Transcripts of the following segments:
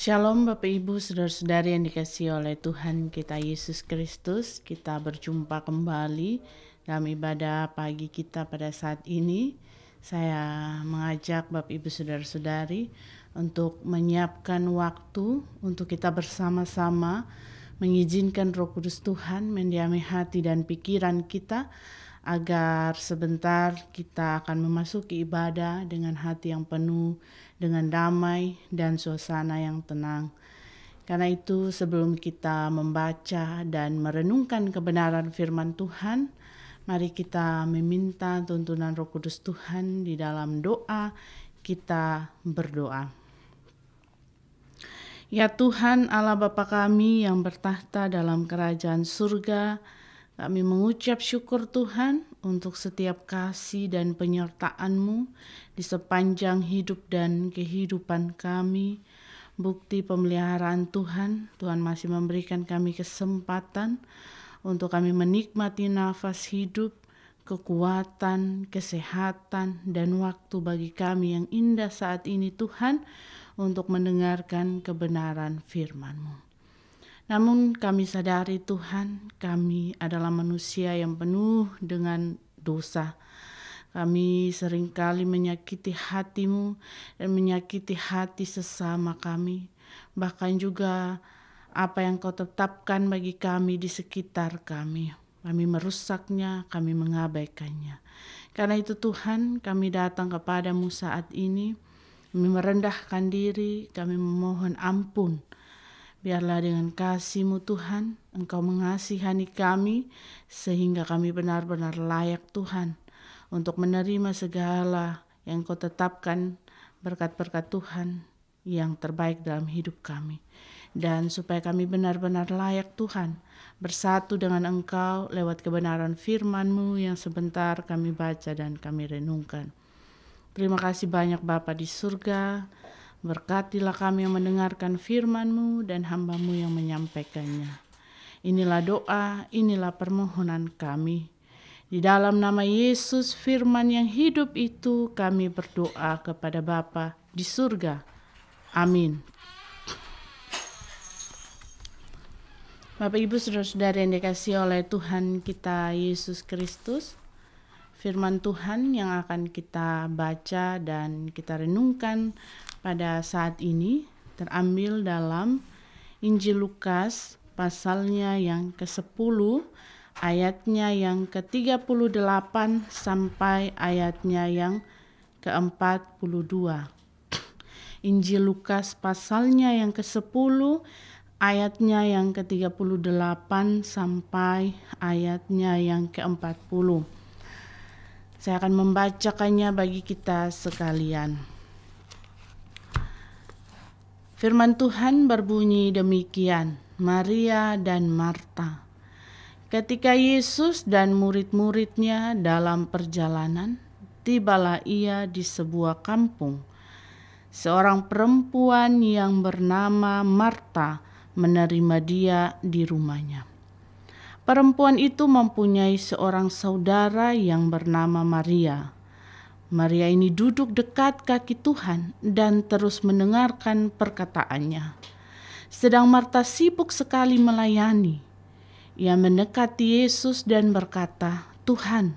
Shalom Bapak Ibu Saudara-saudari yang dikasihi oleh Tuhan kita Yesus Kristus. Kita berjumpa kembali dalam ibadah pagi kita pada saat ini. Saya mengajak Bapak Ibu Saudara-saudari untuk menyiapkan waktu untuk kita bersama-sama mengizinkan Roh Kudus Tuhan mendiami hati dan pikiran kita, agar sebentar kita akan memasuki ibadah dengan hati yang penuh dengan damai dan suasana yang tenang. Karena itu sebelum kita membaca dan merenungkan kebenaran firman Tuhan, mari kita meminta tuntunan Roh Kudus Tuhan di dalam doa. Kita berdoa. Ya Tuhan Allah Bapa kami yang bertahta dalam kerajaan surga, kami mengucap syukur Tuhan untuk setiap kasih dan penyertaan-Mu di sepanjang hidup dan kehidupan kami. Bukti pemeliharaan Tuhan, Tuhan masih memberikan kami kesempatan untuk kami menikmati nafas hidup, kekuatan, kesehatan, dan waktu bagi kami yang indah saat ini Tuhan untuk mendengarkan kebenaran firman-Mu. Namun kami sadari Tuhan, kami adalah manusia yang penuh dengan dosa. Kami seringkali menyakiti hati-Mu dan menyakiti hati sesama kami. Bahkan juga apa yang Kau tetapkan bagi kami di sekitar kami. Kami merusaknya, kami mengabaikannya. Karena itu Tuhan, kami datang kepadamu saat ini. Kami merendahkan diri, kami memohon ampun. Biarlah dengan kasih-Mu Tuhan, Engkau mengasihani kami sehingga kami benar-benar layak Tuhan untuk menerima segala yang Kau tetapkan, berkat-berkat Tuhan yang terbaik dalam hidup kami. Dan supaya kami benar-benar layak Tuhan, bersatu dengan Engkau lewat kebenaran firman-Mu yang sebentar kami baca dan kami renungkan. Terima kasih banyak Bapa di surga. Berkatilah kami yang mendengarkan firman-Mu dan hamba-Mu yang menyampaikannya. Inilah doa, inilah permohonan kami. Di dalam nama Yesus firman yang hidup itu kami berdoa kepada Bapa di surga. Amin. Bapak Ibu Saudara-saudari yang dikasihi oleh Tuhan kita Yesus Kristus, firman Tuhan yang akan kita baca dan kita renungkan pada saat ini terambil dalam Injil Lukas pasalnya yang ke-10, ayatnya yang ke-38 sampai ayatnya yang ke-42. Injil Lukas pasalnya yang ke-10, ayatnya yang ke-38 sampai ayatnya yang ke-40. Saya akan membacakannya bagi kita sekalian. Firman Tuhan berbunyi demikian, Maria dan Marta. Ketika Yesus dan murid-muridnya dalam perjalanan, tibalah ia di sebuah kampung. Seorang perempuan yang bernama Marta menerima dia di rumahnya. Perempuan itu mempunyai seorang saudara yang bernama Maria. Maria ini duduk dekat kaki Tuhan dan terus mendengarkan perkataannya. Sedang Marta sibuk sekali melayani. Ia mendekati Yesus dan berkata, "Tuhan,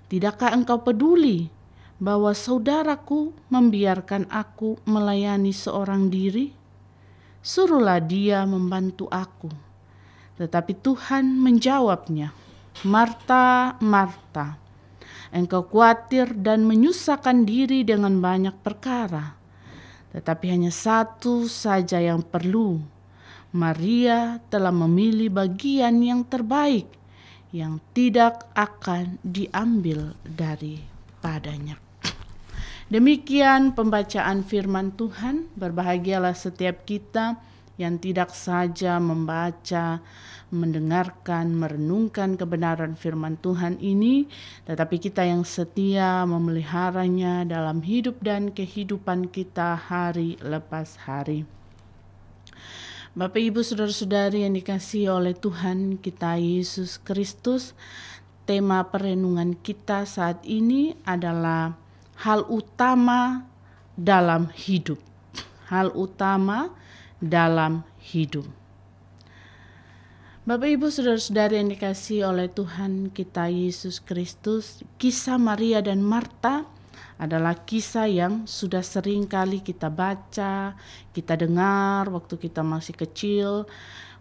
tidakkah Engkau peduli bahwa saudaraku membiarkan aku melayani seorang diri? Suruhlah dia membantu aku." Tetapi Tuhan menjawabnya, "Marta, Marta, engkau khawatir dan menyusahkan diri dengan banyak perkara. Tetapi hanya satu saja yang perlu. Maria telah memilih bagian yang terbaik, yang tidak akan diambil daripadanya." Demikian pembacaan firman Tuhan. Berbahagialah setiap kita yang tidak saja membaca, mendengarkan, merenungkan kebenaran firman Tuhan ini, tetapi kita yang setia memeliharanya dalam hidup dan kehidupan kita hari lepas hari. Bapak Ibu Saudara-saudari yang dikasihi oleh Tuhan kita Yesus Kristus, tema perenungan kita saat ini adalah hal utama dalam hidup. Hal utama dalam hidup. Bapak Ibu Saudara-saudari yang dikasihi oleh Tuhan kita Yesus Kristus, kisah Maria dan Marta adalah kisah yang sudah sering kali kita baca, kita dengar waktu kita masih kecil.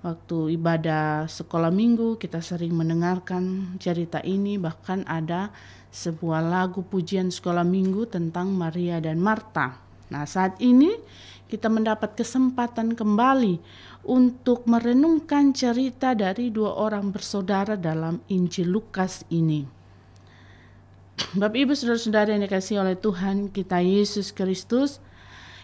Waktu ibadah sekolah minggu kita sering mendengarkan cerita ini, bahkan ada sebuah lagu pujian sekolah minggu tentang Maria dan Marta. Nah, saat ini kita mendapat kesempatan kembali untuk merenungkan cerita dari dua orang bersaudara dalam Injil Lukas ini. Bapak Ibu Saudara-saudari yang dikasihi oleh Tuhan kita Yesus Kristus,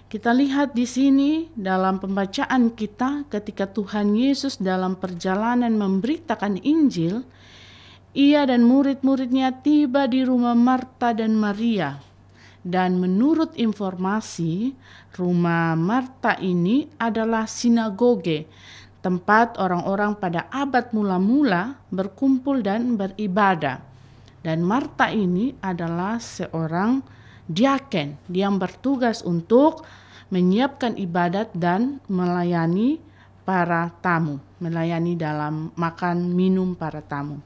kita lihat di sini dalam pembacaan kita ketika Tuhan Yesus dalam perjalanan memberitakan Injil, ia dan murid-muridnya tiba di rumah Marta dan Maria. Dan menurut informasi, rumah Marta ini adalah sinagoge, tempat orang-orang pada abad mula-mula berkumpul dan beribadah. Dan Marta ini adalah seorang diaken yang bertugas untuk menyiapkan ibadat dan melayani para tamu, melayani dalam makan minum para tamu.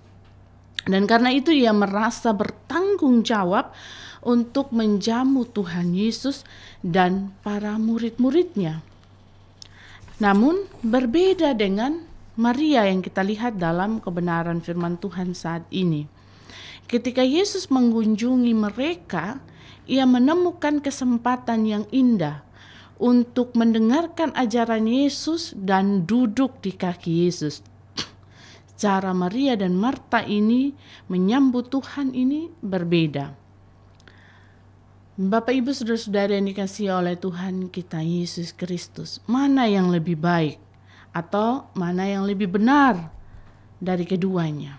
Dan karena itu ia merasa bertanggung jawab untuk menjamu Tuhan Yesus dan para murid-muridnya. Namun berbeda dengan Maria yang kita lihat dalam kebenaran firman Tuhan saat ini. Ketika Yesus mengunjungi mereka, ia menemukan kesempatan yang indah untuk mendengarkan ajaran Yesus dan duduk di kaki Yesus. Cara Maria dan Marta ini menyambut Tuhan ini berbeda. Bapak Ibu Saudara-saudari yang dikasihi oleh Tuhan kita Yesus Kristus, mana yang lebih baik atau mana yang lebih benar dari keduanya?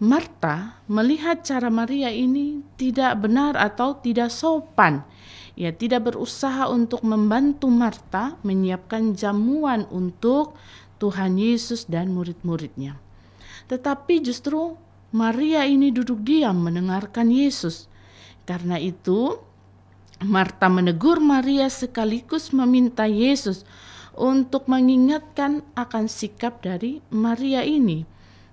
Marta melihat cara Maria ini tidak benar atau tidak sopan. Ia tidak berusaha untuk membantu Marta menyiapkan jamuan untuk Tuhan Yesus dan murid-muridnya. Tetapi justru Maria ini duduk diam mendengarkan Yesus. Karena itu, Marta menegur Maria sekaligus meminta Yesus untuk mengingatkan akan sikap dari Maria ini.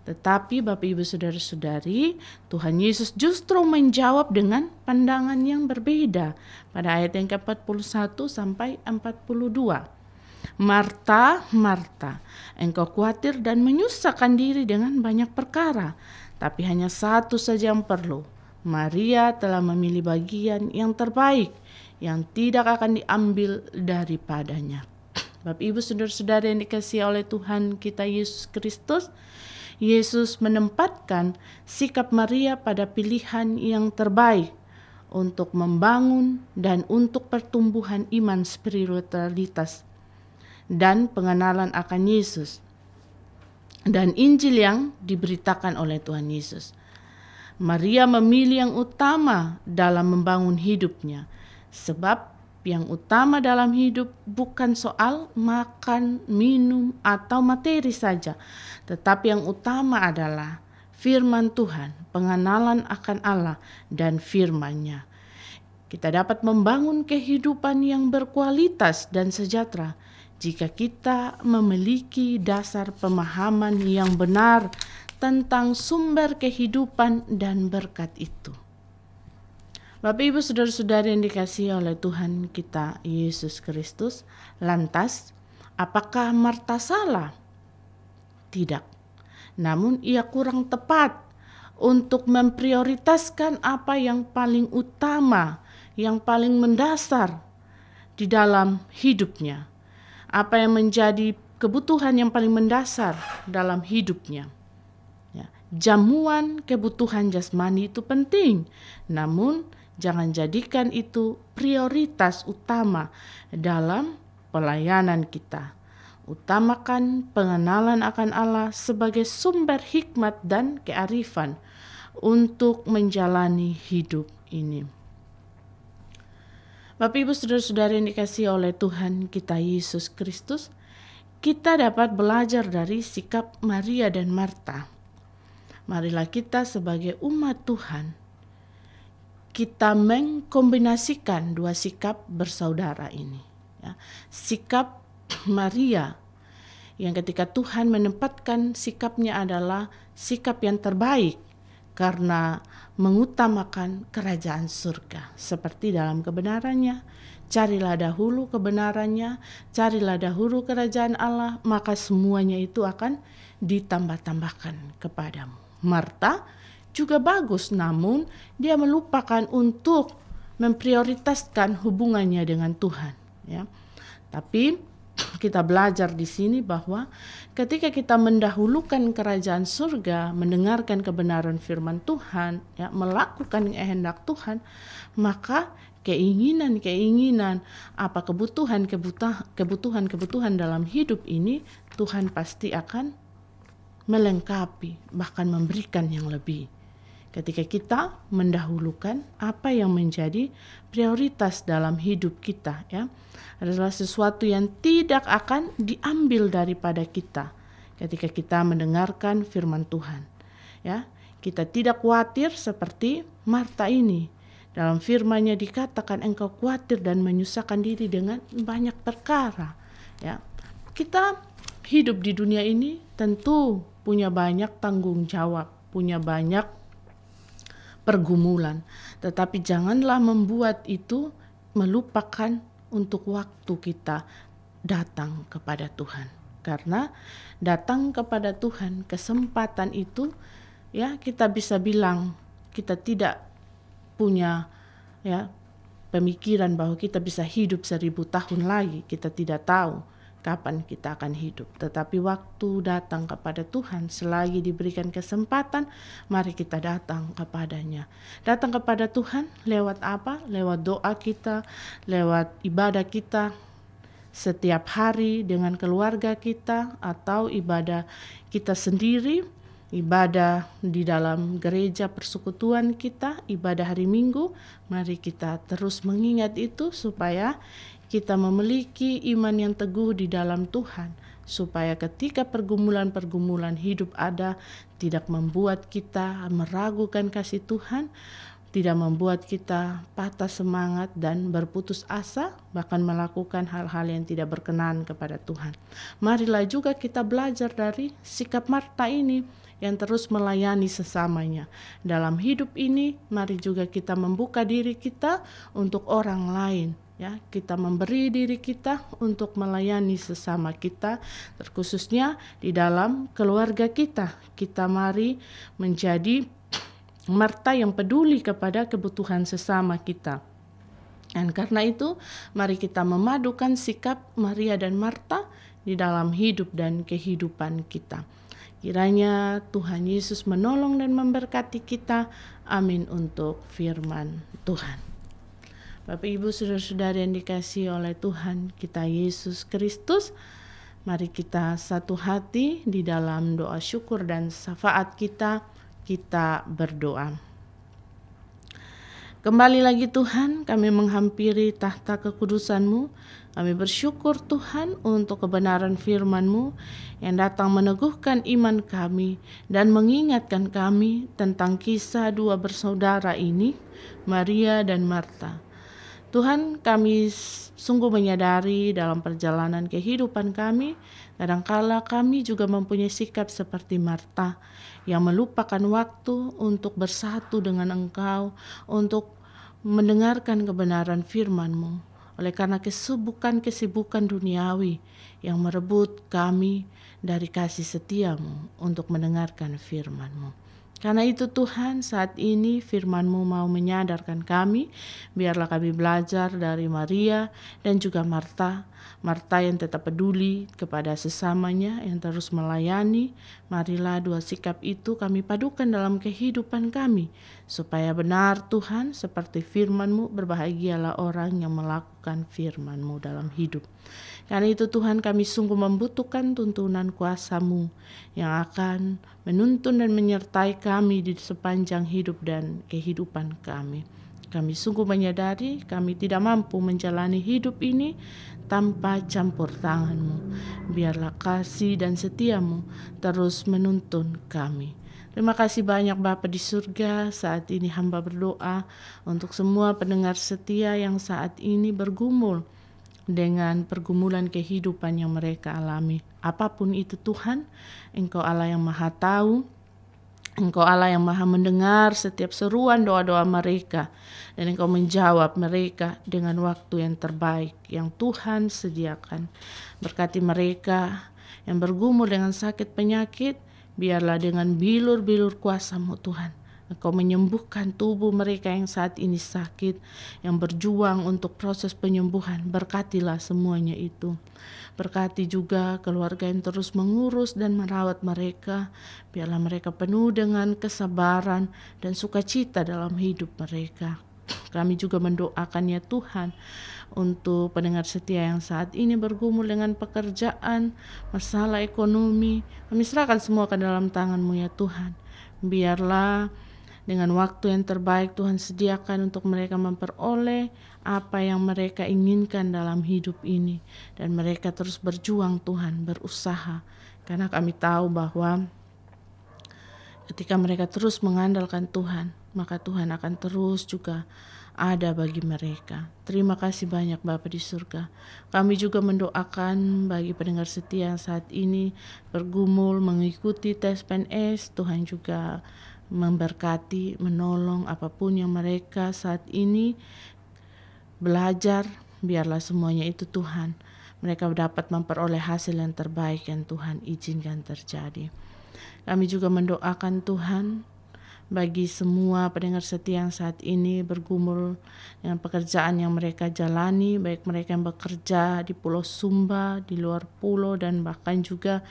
Tetapi Bapak Ibu Saudara-saudari, Tuhan Yesus justru menjawab dengan pandangan yang berbeda pada ayat yang ke-41 sampai 42. Marta, Marta, engkau khawatir dan menyusahkan diri dengan banyak perkara, tapi hanya satu saja yang perlu. Maria telah memilih bagian yang terbaik yang tidak akan diambil daripadanya. Bapak Ibu Saudara-saudari yang dikasihi oleh Tuhan kita Yesus Kristus, Yesus menempatkan sikap Maria pada pilihan yang terbaik untuk membangun dan untuk pertumbuhan iman spiritualitas dan pengenalan akan Yesus dan Injil yang diberitakan oleh Tuhan Yesus. Maria memilih yang utama dalam membangun hidupnya, sebab yang utama dalam hidup bukan soal makan, minum, atau materi saja, tetapi yang utama adalah firman Tuhan, pengenalan akan Allah dan firman-Nya. Kita dapat membangun kehidupan yang berkualitas dan sejahtera jika kita memiliki dasar pemahaman yang benar tentang sumber kehidupan dan berkat itu. Bapak Ibu Saudara-saudari yang dikasihi oleh Tuhan kita Yesus Kristus, lantas apakah Marta salah? Tidak. Namun ia kurang tepat untuk memprioritaskan apa yang paling utama, yang paling mendasar di dalam hidupnya. Apa yang menjadi kebutuhan yang paling mendasar dalam hidupnya. Jamuan kebutuhan jasmani itu penting, namun jangan jadikan itu prioritas utama dalam pelayanan kita. Utamakan pengenalan akan Allah sebagai sumber hikmat dan kearifan untuk menjalani hidup ini. Bapak Ibu Saudara-saudari yang dikasihi oleh Tuhan kita Yesus Kristus, kita dapat belajar dari sikap Maria dan Marta. Marilah kita sebagai umat Tuhan, kita mengkombinasikan dua sikap bersaudara ini. Sikap Maria yang ketika Tuhan menempatkan sikapnya adalah sikap yang terbaik karena mengutamakan kerajaan surga seperti dalam kebenarannya. Carilah dahulu kebenarannya, carilah dahulu kerajaan Allah, maka semuanya itu akan ditambah-tambahkan kepadamu. Marta juga bagus, namun dia melupakan untuk memprioritaskan hubungannya dengan Tuhan, ya. Tapi kita belajar di sini bahwa ketika kita mendahulukan kerajaan surga, mendengarkan kebenaran firman Tuhan, ya, melakukan kehendak Tuhan, maka keinginan-keinginan, apa kebutuhan dalam hidup ini Tuhan pasti akan melengkapi, bahkan memberikan yang lebih. Ketika kita mendahulukan apa yang menjadi prioritas dalam hidup kita, ya, adalah sesuatu yang tidak akan diambil daripada kita ketika kita mendengarkan firman Tuhan. Ya, kita tidak khawatir seperti Marta ini. Dalam firman-Nya dikatakan engkau khawatir dan menyusahkan diri dengan banyak perkara. Ya, kita hidup di dunia ini tentu punya banyak tanggung jawab, punya banyak pergumulan, tetapi janganlah membuat itu melupakan untuk waktu kita datang kepada Tuhan. Karena datang kepada Tuhan, kesempatan itu, ya, kita bisa bilang kita tidak punya, ya, pemikiran bahwa kita bisa hidup 1000 tahun lagi. Kita tidak tahu kapan kita akan hidup. Tetapi waktu datang kepada Tuhan, selagi diberikan kesempatan, mari kita datang kepadanya. Datang kepada Tuhan lewat apa? Lewat doa kita, lewat ibadah kita setiap hari dengan keluarga kita, atau ibadah kita sendiri, ibadah di dalam gereja persekutuan kita, ibadah hari Minggu. Mari kita terus mengingat itu supaya kita memiliki iman yang teguh di dalam Tuhan, supaya ketika pergumulan-pergumulan hidup ada, tidak membuat kita meragukan kasih Tuhan, tidak membuat kita patah semangat dan berputus asa, bahkan melakukan hal-hal yang tidak berkenan kepada Tuhan. Marilah juga kita belajar dari sikap Marta ini yang terus melayani sesamanya. Dalam hidup ini, mari juga kita membuka diri kita untuk orang lain. Ya, kita memberi diri kita untuk melayani sesama kita, terkhususnya di dalam keluarga kita. Kita mari menjadi Marta yang peduli kepada kebutuhan sesama kita. Dan karena itu, mari kita memadukan sikap Maria dan Marta di dalam hidup dan kehidupan kita. Kiranya Tuhan Yesus menolong dan memberkati kita. Amin untuk firman Tuhan. Bapak Ibu saudara-saudari yang dikasihi oleh Tuhan kita Yesus Kristus, mari kita satu hati di dalam doa syukur dan syafaat kita berdoa. Kembali lagi Tuhan, kami menghampiri tahta kekudusan-Mu. Kami bersyukur Tuhan untuk kebenaran firman-Mu yang datang meneguhkan iman kami dan mengingatkan kami tentang kisah dua bersaudara ini, Maria dan Marta. Tuhan, kami sungguh menyadari dalam perjalanan kehidupan kami, kadangkala kami juga mempunyai sikap seperti Marta yang melupakan waktu untuk bersatu dengan Engkau, untuk mendengarkan kebenaran firman-Mu. Oleh karena kesibukan duniawi yang merebut kami dari kasih setia-Mu untuk mendengarkan firman-Mu. Karena itu Tuhan, saat ini firman-Mu mau menyadarkan kami, biarlah kami belajar dari Maria dan juga Marta. Marta yang tetap peduli kepada sesamanya, yang terus melayani. Marilah dua sikap itu kami padukan dalam kehidupan kami, supaya benar Tuhan, seperti firman-Mu, berbahagialah orang yang melakukan firman-Mu dalam hidup. Karena itu Tuhan, kami sungguh membutuhkan tuntunan kuasa-Mu yang akan menuntun dan menyertai kami di sepanjang hidup dan kehidupan kami. Kami sungguh menyadari kami tidak mampu menjalani hidup ini tanpa campur tangan-Mu. Biarlah kasih dan setia-Mu terus menuntun kami. Terima kasih banyak Bapa di surga. Saat ini hamba berdoa untuk semua pendengar setia yang saat ini bergumul dengan pergumulan kehidupan yang mereka alami. Apapun itu Tuhan, Engkau Allah yang Maha Tahu, Engkau Allah yang Maha mendengar setiap seruan doa-doa mereka, dan Engkau menjawab mereka dengan waktu yang terbaik yang Tuhan sediakan. Berkati mereka yang bergumul dengan sakit penyakit, biarlah dengan bilur-bilur kuasa-Mu Tuhan, Engkau menyembuhkan tubuh mereka yang saat ini sakit, yang berjuang untuk proses penyembuhan. Berkatilah semuanya itu. Berkati juga keluarga yang terus mengurus dan merawat mereka. Biarlah mereka penuh dengan kesabaran dan sukacita dalam hidup mereka. Kami juga mendoakan ya Tuhan untuk pendengar setia yang saat ini bergumul dengan pekerjaan, masalah ekonomi. Kami serahkan semua ke dalam tangan-Mu ya Tuhan. Biarlah dengan waktu yang terbaik Tuhan sediakan untuk mereka memperoleh apa yang mereka inginkan dalam hidup ini. Dan mereka terus berjuang Tuhan, berusaha. Karena kami tahu bahwa ketika mereka terus mengandalkan Tuhan, maka Tuhan akan terus juga ada bagi mereka. Terima kasih banyak Bapa di surga. Kami juga mendoakan bagi pendengar setia yang saat ini bergumul mengikuti tes PNS. Tuhan juga memberkati, menolong apapun yang mereka saat ini belajar. Biarlah semuanya itu Tuhan, mereka dapat memperoleh hasil yang terbaik yang Tuhan izinkan terjadi. Kami juga mendoakan Tuhan bagi semua pendengar setia yang saat ini bergumul dengan pekerjaan yang mereka jalani, baik mereka yang bekerja di Pulau Sumba, di luar pulau, dan bahkan juga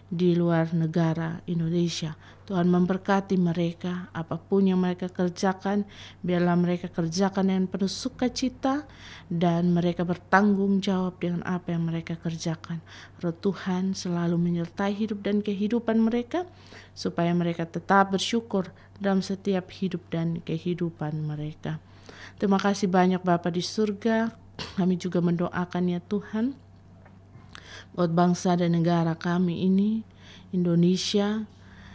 di luar negara Indonesia. Tuhan memberkati mereka, apapun yang mereka kerjakan, biarlah mereka kerjakan dengan penuh sukacita dan mereka bertanggung jawab dengan apa yang mereka kerjakan. Roh Tuhan selalu menyertai hidup dan kehidupan mereka, supaya mereka tetap bersyukur dalam setiap hidup dan kehidupan mereka. Terima kasih banyak Bapa di surga. Kami juga mendoakan ya Tuhan buat bangsa dan negara kami ini, Indonesia,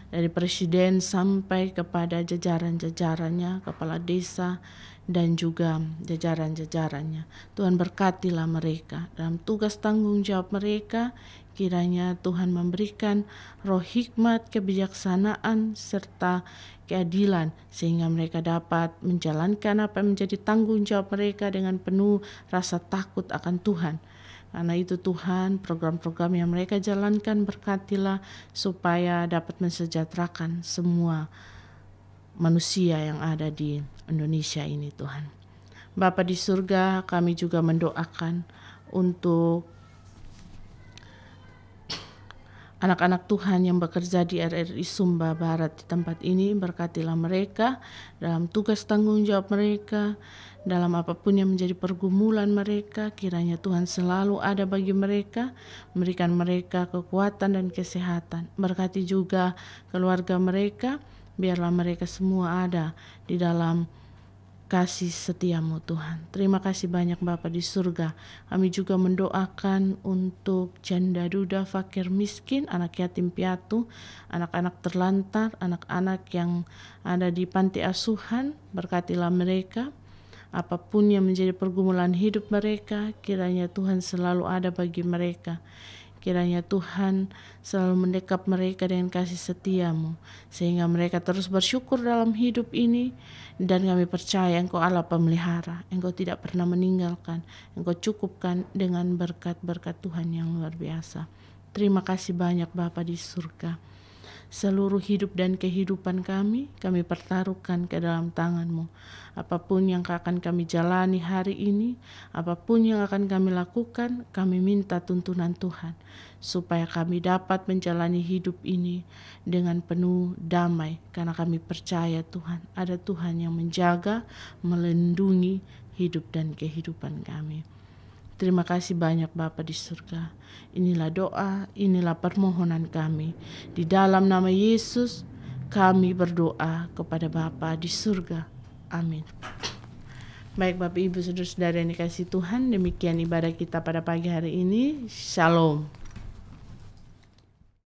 dari presiden sampai kepada jajaran-jajarannya, kepala desa, dan juga jajaran-jajarannya. Tuhan berkatilah mereka dalam tugas tanggung jawab mereka. Kiranya Tuhan memberikan roh hikmat, kebijaksanaan, serta keadilan, sehingga mereka dapat menjalankan apa yang menjadi tanggung jawab mereka dengan penuh rasa takut akan Tuhan. Karena itu Tuhan, program-program yang mereka jalankan berkatilah supaya dapat mensejahterakan semua manusia yang ada di Indonesia ini Tuhan. Bapa di surga, kami juga mendoakan untuk anak-anak Tuhan yang bekerja di RRI Sumba Barat di tempat ini. Berkatilah mereka dalam tugas tanggung jawab mereka, dalam apapun yang menjadi pergumulan mereka. Kiranya Tuhan selalu ada bagi mereka, memberikan mereka kekuatan dan kesehatan. Berkati juga keluarga mereka, biarlah mereka semua ada di dalam kasih setiamu Tuhan. Terima kasih banyak Bapa di surga. Kami juga mendoakan untuk janda duda, fakir miskin, anak yatim piatu, anak-anak terlantar, anak-anak yang ada di panti asuhan. Berkatilah mereka, apapun yang menjadi pergumulan hidup mereka, kiranya Tuhan selalu ada bagi mereka. Kiranya Tuhan selalu mendekap mereka dengan kasih setiamu, sehingga mereka terus bersyukur dalam hidup ini. Dan kami percaya Engkau Allah pemelihara, Engkau tidak pernah meninggalkan, Engkau cukupkan dengan berkat-berkat Tuhan yang luar biasa. Terima kasih banyak Bapa di surga. Seluruh hidup dan kehidupan kami pertaruhkan ke dalam tangan-Mu. Apapun yang akan kami jalani hari ini, apapun yang akan kami lakukan, kami minta tuntunan Tuhan, supaya kami dapat menjalani hidup ini dengan penuh damai, karena kami percaya Tuhan, ada Tuhan yang menjaga, melindungi hidup dan kehidupan kami. Terima kasih banyak Bapa di surga. Inilah doa, inilah permohonan kami. Di dalam nama Yesus kami berdoa kepada Bapa di surga. Amin. Baik Bapak Ibu Saudara-saudara yang dikasihi Tuhan, demikian ibadah kita pada pagi hari ini. Shalom.